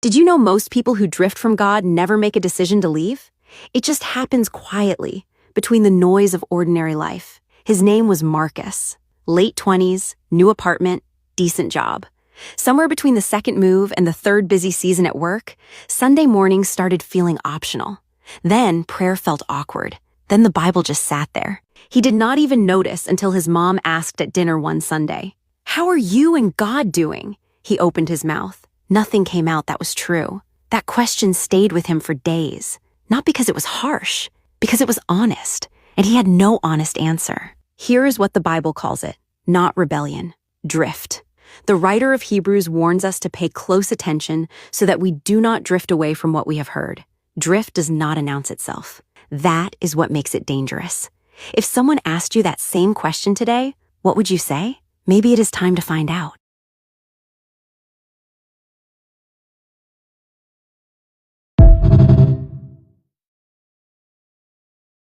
Did you know most people who drift from God never make a decision to leave? It just happens quietly, between the noise of ordinary life. His name was Marcus. Late 20s, new apartment, decent job. Somewhere between the second move and the third busy season at work, Sunday mornings started feeling optional. Then prayer felt awkward. Then the Bible just sat there. He did not even notice until his mom asked at dinner one Sunday, "How are you and God doing?" He opened his mouth. Nothing came out that was true. That question stayed with him for days. Not because it was harsh, because it was honest, and he had no honest answer. Here is what the Bible calls it, not rebellion, drift. The writer of Hebrews warns us to pay close attention so that we do not drift away from what we have heard. Drift does not announce itself. That is what makes it dangerous. If someone asked you that same question today, what would you say? Maybe it is time to find out.